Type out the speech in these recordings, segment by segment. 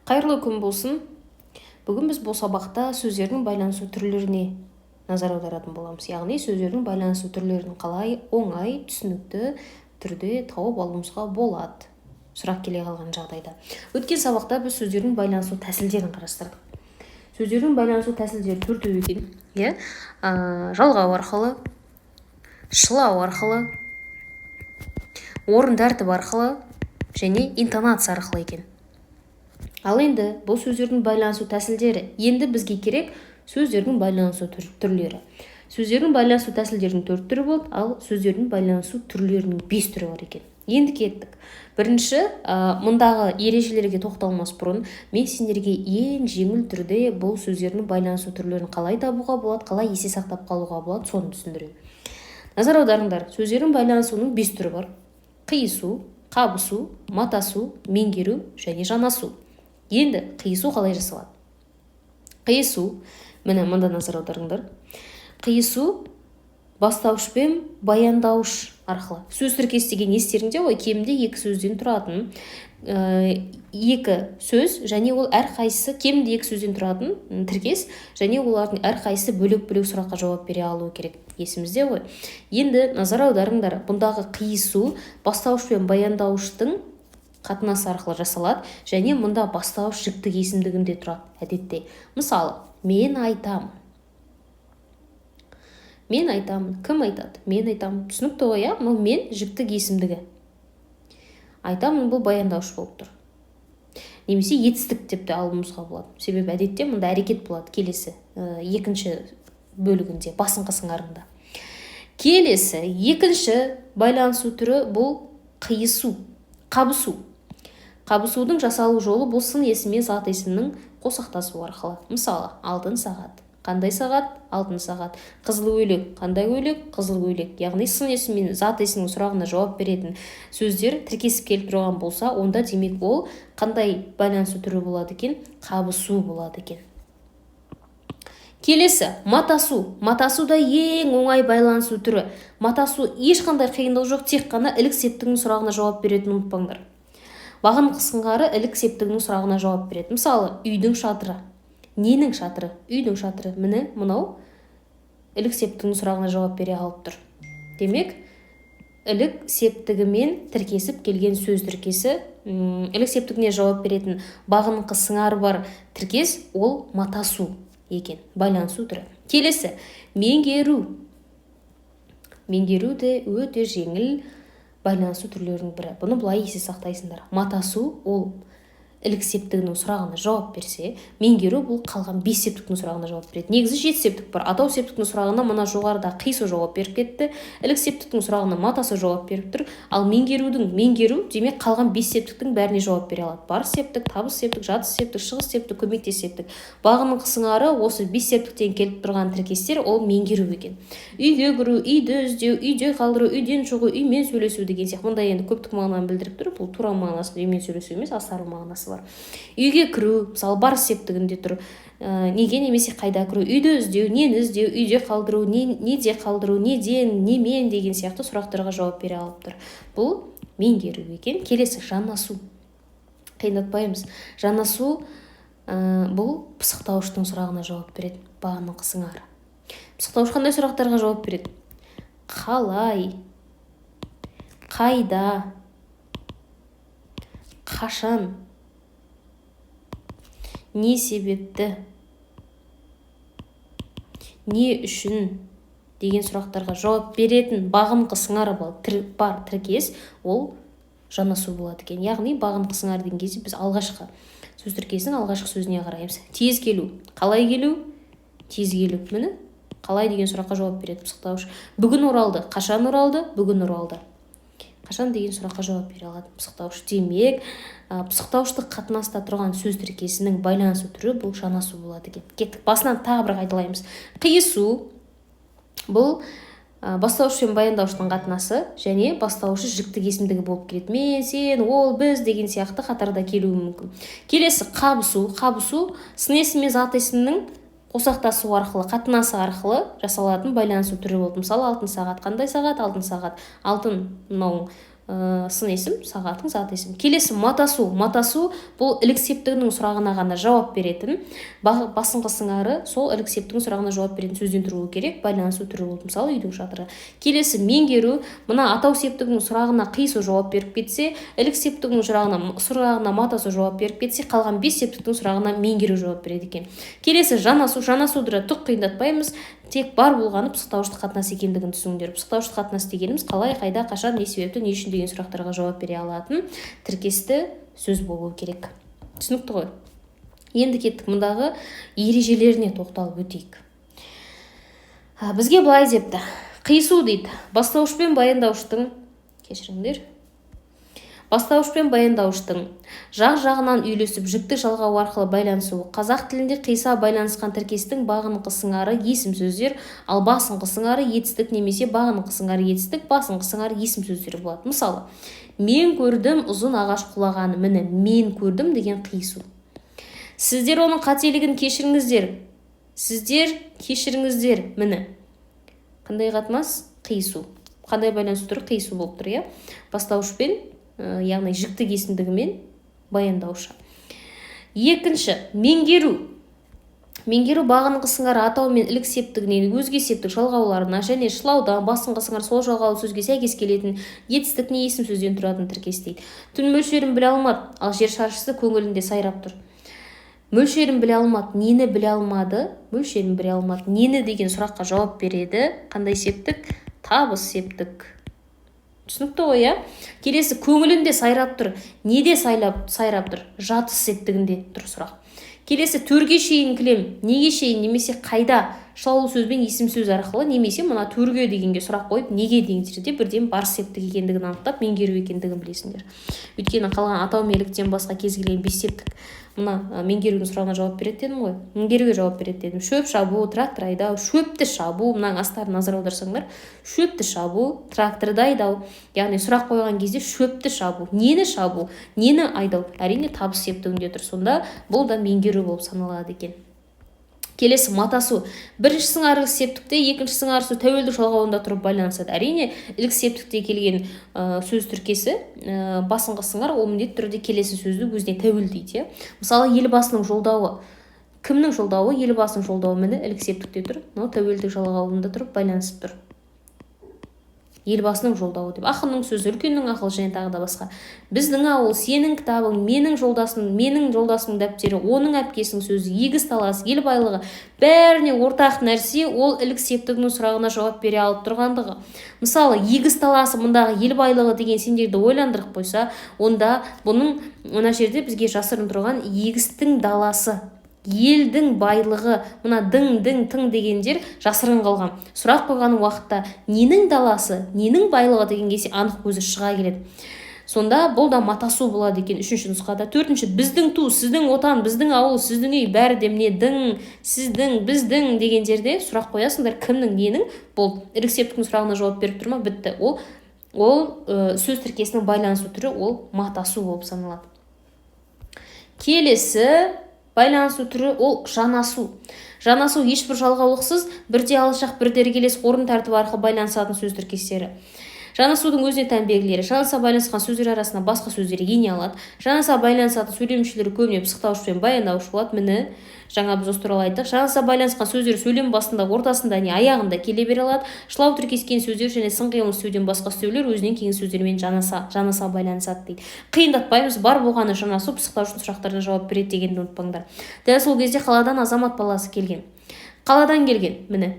Қайырлы күн болсын. Бүгін біз бұл сабақта сөздердің байланысу түрлеріне назар аударатын боламыз. Яғни сөздердің байланысу түрлерін қалай оңай, түсінікті түрде тауып алуымызға болады. Сұрақ келе қалған жағдайда. Өткен сабақта біз сөздердің байланысу тәсілдерін қарастырдық. Сөздердің байланысу тәсілдері төртеу екен. Жалғау арқылы, шылау арқылы, орын тәртібі арқылы және интонация арқылы екен. Ал енді бұл сөздердің байланысу тәсілдері. Енді бізге керек сөздердің байланысу түрлері. Сөздердің байланысу тәсілдерінің 4 түрі болды, ал сөздердің байланысу түрлерінің 5 түрі бар екен. Енді кеттік. Бірінші, мұндағы ережелерге тоқталмас бұрын, мен сендерге ең жеңіл түрде бұл сөздердің байланысу түрлерін қалай табуға болады, қалай есе сақтап қалуға болады, соны түсіндірейін. Назар аударыңдар, сөздердің байланысуының 5 түрі бар. Қиысу, қабысу, матасу, меңгеру және жанасу. Енді қиысу қалай жасалады? Қиысу, міне мында назар аударыңдар. Қиысу бастауыш пен баяндауыш арқылы. Сөз тіркесі деген естеріңде ғой, кемінде 2 сөзден тұратын 2 сөз, және ол әрқайсысы кемінде 2 сөзден тұратын тіркес, және олардың әрқайсысы бөлек-бөлек сұраққа жауап бере алуы керек. Есімізде ғой. Енді назар аударыңдар, бұндағы қиысу бастауыш пен баяндауыштың қатынасы арқылы жасалады, және мұнда бастауыш жіктік есімдігінде тұрады әдетте. Мысалы, мен айтамын. Мен айтамын. Кім айтады? Мен айтамын. Түсінікті ғой, бұл мен жіктік есімдігі. Айтамын бұл баяндауыш болып тұр. Немесе етістік деп те алуымызға болады. Себебі әдетте мұнда әрекет болады келесі екінші бөлігінде, басыңқы сыңарында. Келесі екінші байланысу түрі бұл қиысу, қабысу. Қабысудың жасалу жолы бұл сын есім мен зат есімнің қосақтасуы арқылы. Мысалы, алтын сағат. Қандай сағат? Алтын сағат. Қызыл көйлек. Қандай көйлек? Қызыл көйлек. Яғни сын есім мен зат есімнің сұрағына жауап беретін сөздер тіркесіп келіп тұрған болса, онда демек ол қандай байланысу түрі болады екен? Қабысу болады екен. Келесі, матасу. Матасу да ең оңай байланысу түрі. Матасу ешқандай қиындық жоқ, тек қана ілік септігінің сұрағына жауап беретін ұмытпаңдар. Бағын қысыңғары ілік септігінің сұрағына жауап береді. Мысалы, үйдің шатыры. Ненің шатыры? Үйдің шатыры. Міне, мынау ілік септігінің сұрағына жауап бере алып тұр. Демек, ілік септігімен тіркесіп келген сөз тіркесі, ілік септігіне жауап беретін бағын қысыңғары бар тіркес, ол матасу екен, байланысу түрі. Келесі, меңгеру. Меңгеру де өте жеңіл байланысу түрлерінің бірі. Бұны бұлай есе сақтайсыңдар. Матасу ол ілік септігінің сұрағына жауап берсе, меңгеру бұл қалған 5 септіктің сұрағына жауап береді. Негізі 7 септік бар. Атау септіктің сұрағына мына жоғарыда қиысу жауап беріп кетті. Ілік септіктің сұрағына матасу жауап беріп тұр. Ал меңгеру демек қалған 5 септіктің бәріне жауап бере алады. Барыс септік, табыс септік, жатыс септік, шығыс септік, көмектес септік. Бағының қысыңары осы 5 септіктен келіп тұрған тіркестер ол меңгеру екен. Үйге кіру, үйді іздеу, үйде қалдыру, үйден шығу, үймен сөйлесу деген сияқты. Мұнда енді көптік мағынаны білдіріп тұр. Бұл тура мағынасы үймен сөйлесу емес, астарлы мағынасы бар. Үйге кіру, мысалы барыс септігінде тұр. Неге немесе қайда кіру, үйді іздеу, нені іздеу, үйде қалдыру, неде қалдыру, неден, немен деген сияқты сұрақтарға жауап бере алып тұр. Бұл меңгеру екен. Келесі жанасу. Қиындатпаймыз. Жанасу бұл пысықтауыштың сұрағына жауап береді. Бағының қысыңары. Пысықтауыш қандай сұрақтарға жауап береді? Қалай? Қайда? Қашан? Не себепті? Не үшін? Деген сұрақтарға жауап беретін бағын қысыңары бар тіркес, ол жанасу болады екен. Яғни бағын қысыңары деген кезде біз алғашқы сөз тіркесінің алғашқы сөзіне қараймыз. Тез келу. Қалай келу? Тез келу. Міне, қалай деген сұраққа жауап береді пысықтауыш. Бүгін оралды. Қашан оралды? Бүгін оралды. Қашан деген сұраққа жауап бере алады пысықтауыш. Демек, пысықтауыштық қатынаста тұрған сөз тіркесінің байланысу түрі бұл жанасу болады екен. Кеттік, басынан тағы бір қайталаймыз. Қиысу бұл бастауыш пен баяндауыштың қатынасы, және бастауышы жіктік есімдігі болып келеді. Мен, сен, ол, біз деген сияқты қатарда келуі мүмкін. Келесі қабысу. Қабысу сын есім мен зат есімнің қосақтасу арқылы, қатынасы арқылы жасалатын байланысу түрі болды. Мысалы, алтын сағат. Қандай сағат? Алтын сағат. Алтын, мынау сын есім, сағатың зат есім. Келесі матасу. Матасу бұл ілік септігінің сұрағына ғана жауап беретін. Басыңқы сыңары сол ілік септігінің сұрағына жауап беретін сөзден тұруы керек. Байланысу түрі болып, мысалы үйдің шатыры. Келесі меңгеру. Мына атау септігінің сұрағына қису жауап беріп кетсе, ілік септігінің сұрағына матасу жауап беріп кетсе, қалған 5 септіктің сұрағына меңгеру жауап береді екен. Келесі жанасу. Жанасуды түк қиындатпаймыз. Тек бар болғаны пысықтауыштық қатынас екендігін түсіңдер. Пысықтауыштық қатынас дегеніміз қалай, қайда, қашан, не себепті, не үшін деген сұрақтарға жауап бере алатын тіркесті сөз болуы керек. Түсінікті ғой? Енді кеттік мұндағы ережелеріне тоқталып өтейік. Бізге былай депті. Қиысу дейді. Бастауыш пен баяндауыштың, кешіріңдер. Бастауыш пен баяндауыштың жақ-жағынан үйлесіп жіктік жалғау арқылы байланысуы. Қазақ тілінде қиса байланысқан тіркестің бағыныңқы сыңары есім сөздер, ал басыңқы сыңары етістік немесе бағыныңқы сыңары етістік, басыңқы сыңары есім сөздері болады. Мысалы, мен көрдім ұзын ағаш құлағаны. Міне, мен көрдім деген қиысу. Сіздер оның қателігін кешіріңіздер. Сіздер кешіріңіздер. Міне, қандай қатынас? Қиысу. Қандай байланысу түрі? Қиысу болып тұр, бастауыш пен яғни жіктік есімдігімен баяндаушы. Екінші, меңгеру. Меңгеру бағыныңқы сыңары атау мен ілік септігінен өзге септік жалғауларына және шылаудан басыңқы сыңар сол жалғаулы сөзге сәйкес келетін етістік не есім сөзден тұратын тіркес дейді. Түн мөлшерін біле алмады, ал жер шаршысы көңілінде сайрап тұр. Мөлшерін біле алмады, нені біле алмады? Мөлшерін біле алмады, нені деген сұраққа жауап береді. Қандай септік? Табыс септік. Түсінікті ғой, Келесі, көңілінде сайрап тұр. Неде сайрап тұр? Жатыс септігінде тұр сұрақ. Келесі, төрге шейін кілем. Неге шейін немесе қайда? Шылаулы сөзбен есім сөз арқылы немесе мына төрге дегенге сұрақ қойып, неге деген жерде бірден бар септік екендігін анықтап, меңгеру екендігін білесіңдер. Өйткені қалған атау меліктен басқа кез келген 5 септік мына меңгерудің сұрағына жауап береді дедім ғой. Меңгеруге жауап береді дедім. Шөп шабу, трактор айдау, шөпті шабу, мынаның астарын назар аударсаңдар, шөпті шабу, тракторды айдау. Яғни сұрақ қойған кезде шөпті шабу, нені шабу, нені айдау. Әрине табыс септігінде тұр. Сонда бұл да меңгеру болып саналады екен. Келесі, матасу. Бірінші сыңар ілік септікте, екінші сыңар сөз тәуелді жалғауында тұрып байланысады. Әрине, ілік септікте келген сөз тіркесі басыңқы сыңар, ол міндетті түрде келесі сөзді өзіне тәуелдейді. Мысалы, елбасының жолдауы. Кімнің жолдауы? Елбасының жолдауы міне ілік септікте тұр, но тәуелді жалғауында тұрып байланысып тұр. Елбасының жолдауы деп. Ақынның сөзі, үлкеннің ақыл және тағы да басқа. Біздің ауыл, сенің кітабың, менің жолдасының дәптері, оның әпкесінің сөзі, егіс талас, ел байлығы, бәріне ортақ нәрсе ол ілік септігінің сұрағына жауап бере алып тұрғандығы. Мысалы, егіс таласы мұндағы ел байлығы деген сендерді ойландырып қойса, онда бұның мына жерде бізге жасырын тұрған егістің даласы, елдің байлығы, мына дың, тың дегендер жасырын қалған. Сұрақ қойған уақытта ненің даласы, ненің байлығы деген кезде анық көзі шыға келеді. Сонда бұл да матасу болады екен үшінші нұсқада. Төртінші, біздің ту, сіздің отан, біздің ауыл, сіздің үй, бәрі де міне дың, сіздің, біздің деген жерде сұрақ қоясыңдар, кімнің, ненің? Бұл ілік септіктің сұрағына жауап беріп тұр ма? Бітті. Ол сөз тіркесінің байланысу түрі, ол матасу болып саналады. Келесі байланысу түрі ол жанасу. Жанасу ешбір жалғаулықсыз, бірде алшақ, бірде іргелес орын тәртібі арқылы байланысатын сөз тіркестері. Жанасудың өзіне тән белгілері. Жанаса байланысқан сөздер арасында басқа сөздер ене алады. Жанаса байланысатын сөйлем мүшелері көбіне пысықтауыш пен баяндауыш болады. Міне, жаңа біз осы туралы айттық. Жанаса байланысқан сөздер сөйлем басында, ортасында не аяғында келе бере алады. Шылау тіркескен сөздер және сын қимыл сөзден басқа сөздер өзінен кейін сөздермен жанаса байланысады дейді. Қиындатпаймыз, бар болғаны жанасу пысықтаушының сұрақтарына жауап береді дегенді ұмытпаңдар. Дәл сол кезде қаладан азамат баласы келген. Қаладан келген, міне.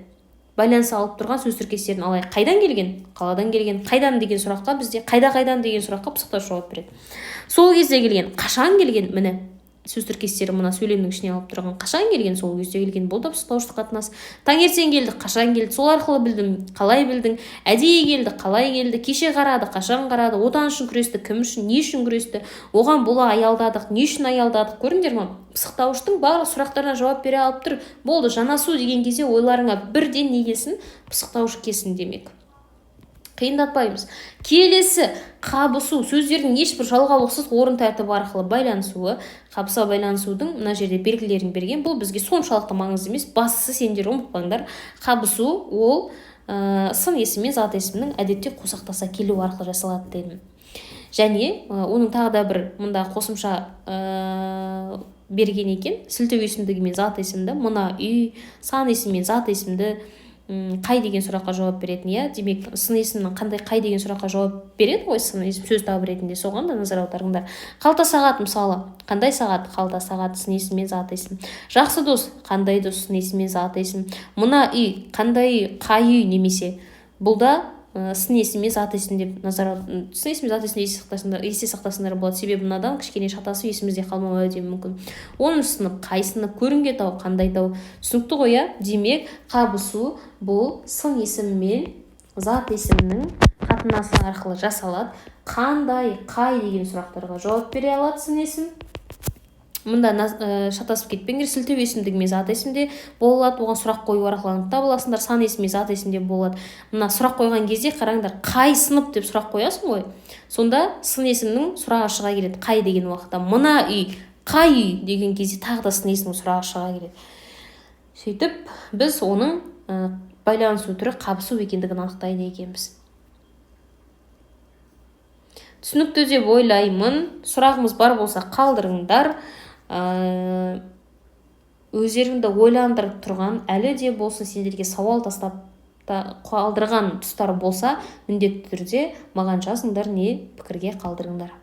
Байланысы алып тұрған сөз тіркестерін алайық. Қайдан келген? Қаладан келген. Қайдан деген сұраққа бізде қайдан деген сұраққа пысықтауыш жауап береді. Сол кезде келген. Қашан келген? Міне сөз тіркестері мына сөйлемнің ішіне алып тұрған. Қашан келген? Сол кезде келген. Бұл да пысықтауыштық қатынас. Таңертең келді, қашан келді? Сол арқылы білдім, қалай білдің? Әдейі келді, қалай келді? Кеше қарады, қашан қарады? Отан үшін күресті, кім үшін, не үшін күресті? Оған бола аялдадық, не үшін аялдадық? Көрдіңдер ме? Пысықтауыштың барлық сұрақтарына жауап бере алып тұр. Болды, жанасу деген кезде ойларыңа бірден не келсін? Пысықтауыш келсін демек. Қиындатпаймыз. Келесі, қабысу. Сөздердің ешбір жалғаулықсыз орын тәртібі арқылы байланысуы. Қабыса байланысудың мына жерде белгілерін берген. Бұл бізге соншалықты маңызды емес. Бастысы сендер ұмытпаңдар. Қабысу ол сын есім мен зат есімнің әдетте қосақтаса келу арқылы жасалады дедім. және оның тағы да бір мында қосымша берген екен, сілтеу есімдігімен зат есімді, мына үй, сан есіммен зат есімді қай деген сұраққа жауап беретін. Иә, демек сын есімнің қай деген сұраққа жауап береді ғой сын есім сөз табы ретінде, соған да назар аударыңдар. Қалта сағат мысалы, қандай сағат? Қалта сағат сын есіммен зат есім. Жақсы дос, қандай дос? Сын есіммен зат есім. Мына үй, қандай үй? Қай үй? Немесе бұл да сын есіммен зат есім деп сын есіммен зат есімді есте сақтасыңдар болады. Себебі мынадан кішкене шатасып есімізде қалмауы әбден мүмкін. 10 сынып, қай сынып? Көрінген тау, қандай тау? Түсінікті ғой, иә? Демек қабысу бұл сын есіммен зат есімнің қатынасы арқылы жасалады. Қандай, қай деген сұрақтарға жауап бере алады сын есім. Мұнда шатасып кетпеңдер, сілтеу есімдігімен зат есімде болады, оған сұрақ қою арқылы анықтап аласыңдар. Сан есіммен зат есімде болады. Мына сұрақ қойған кезде қараңдар, қай сынып деп сұрақ қоясың ғой, сонда сын есімнің сұрағы шыға келеді. Қай деген уақытта мына үй, қай үй деген кезде тағы да сын есімнің сұрағы шыға келеді. Сөйтіп біз оның байланысу түрі қабысу екендігін анықтайды екенбіз. Түсінікті деп ойлаймын. Сұрағымыз бар болса қалдырыңдар. Өздеріңді ойландырып тұрған, әлі де болсын сендерге сауал тастап қалдырған тұстар болса, міндетті түрде маған жазыңдар, не пікірге қалдырыңдар.